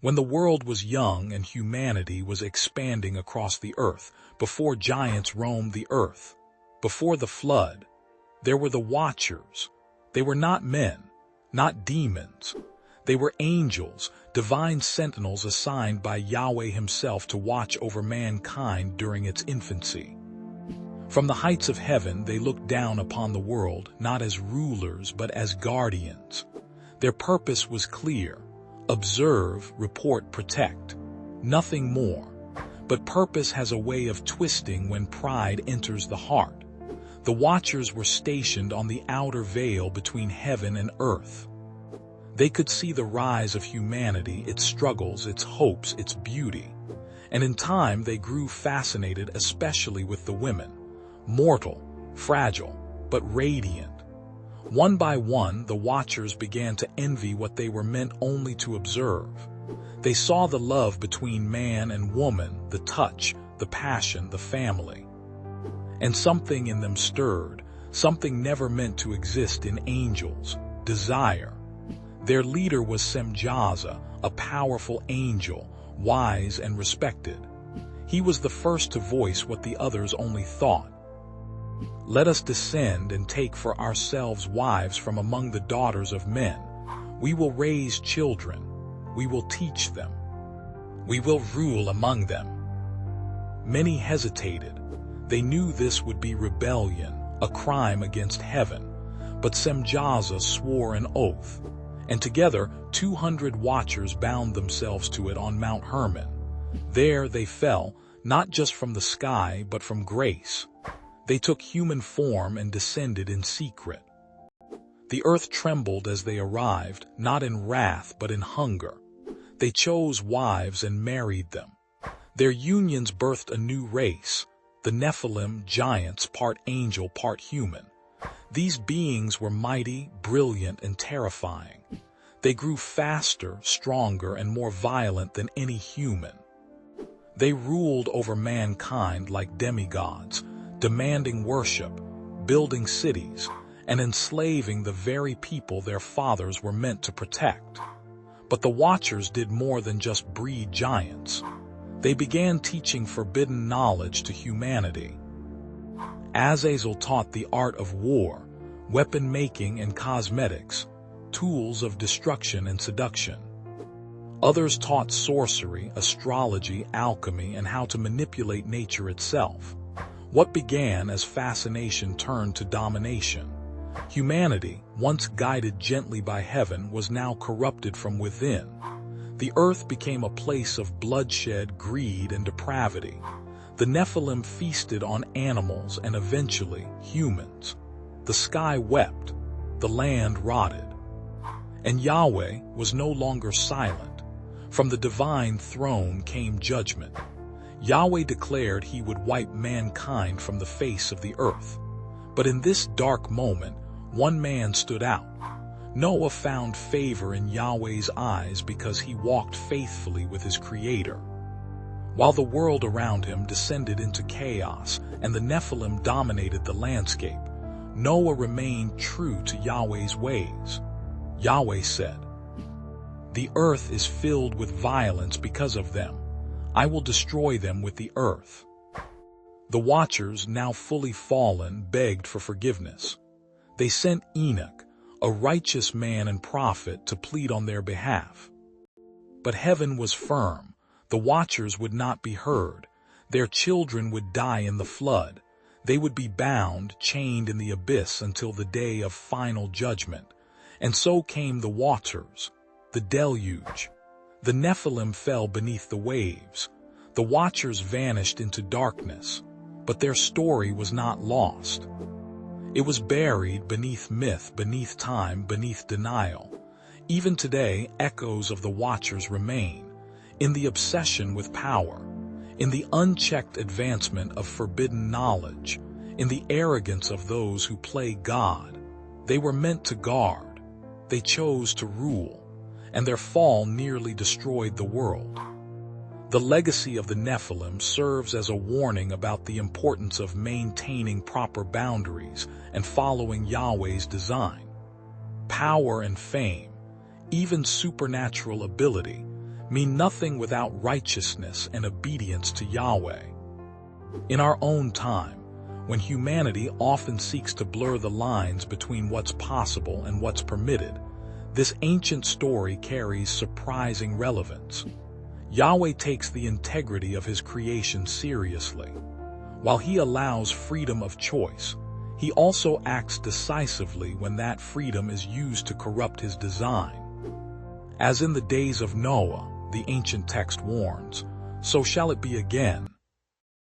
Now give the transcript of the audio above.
When the world was young and humanity was expanding across the earth, before giants roamed the earth, before the flood, there were the Watchers. They were not men, not demons. They were angels, divine sentinels assigned by Yahweh himself to watch over mankind during its infancy. From the heights of heaven, they looked down upon the world, not as rulers, but as guardians. Their purpose was clear: observe, report, protect. Nothing more. But purpose has a way of twisting when pride enters the heart. The Watchers were stationed on the outer veil between heaven and earth. They could see the rise of humanity, its struggles, its hopes, its beauty. And in time they grew fascinated especially with the women. Mortal, fragile, but radiant. One by one, the Watchers began to envy what they were meant only to observe. They saw the love between man and woman, the touch, the passion, the family. And something in them stirred, something never meant to exist in angels: desire. Their leader was Semjaza, a powerful angel, wise and respected. He was the first to voice what the others only thought. Let us descend and take for ourselves wives from among the daughters of men. We will raise children. We will teach them. We will rule among them. Many hesitated. They knew this would be rebellion, a crime against heaven. But Semjaza swore an oath, and together 200 Watchers bound themselves to it on Mount Hermon. There they fell, not just from the sky, but from grace. They took human form and descended in secret. The earth trembled as they arrived, not in wrath but in hunger. They chose wives and married them. Their unions birthed a new race, the Nephilim, giants, part angel, part human. These beings were mighty, brilliant, and terrifying. They grew faster, stronger, and more violent than any human. They ruled over mankind like demigods, demanding worship, building cities, and enslaving the very people their fathers were meant to protect. But the Watchers did more than just breed giants. They began teaching forbidden knowledge to humanity. Azazel taught the art of war, weapon making and cosmetics, tools of destruction and seduction. Others taught sorcery, astrology, alchemy, and how to manipulate nature itself. What began as fascination turned to domination. Humanity, once guided gently by heaven, was now corrupted from within. The earth became a place of bloodshed, greed, and depravity. The Nephilim feasted on animals and eventually humans. The sky wept, the land rotted. And Yahweh was no longer silent. From the divine throne came judgment. Yahweh declared he would wipe mankind from the face of the earth. But in this dark moment, one man stood out. Noah found favor in Yahweh's eyes because he walked faithfully with his Creator. While the world around him descended into chaos and the Nephilim dominated the landscape, Noah remained true to Yahweh's ways. Yahweh said, "The earth is filled with violence because of them. I will destroy them with the earth." The Watchers, now fully fallen, begged for forgiveness. They sent Enoch, a righteous man and prophet, to plead on their behalf. But heaven was firm. The Watchers would not be heard. Their children would die in the flood. They would be bound, chained in the abyss until the day of final judgment. And so came the Watchers, the deluge. The Nephilim fell beneath the waves. The Watchers vanished into darkness. But their story was not lost. It was buried beneath myth, beneath time, beneath denial. Even today, echoes of the Watchers remain, in the obsession with power, in the unchecked advancement of forbidden knowledge, in the arrogance of those who play God. They were meant to guard. They chose to rule, and their fall nearly destroyed the world. The legacy of the Nephilim serves as a warning about the importance of maintaining proper boundaries and following Yahweh's design. Power and fame, even supernatural ability, mean nothing without righteousness and obedience to Yahweh. In our own time, when humanity often seeks to blur the lines between what's possible and what's permitted, this ancient story carries surprising relevance. Yahweh takes the integrity of his creation seriously. While he allows freedom of choice, he also acts decisively when that freedom is used to corrupt his design. As in the days of Noah, the ancient text warns, so shall it be again,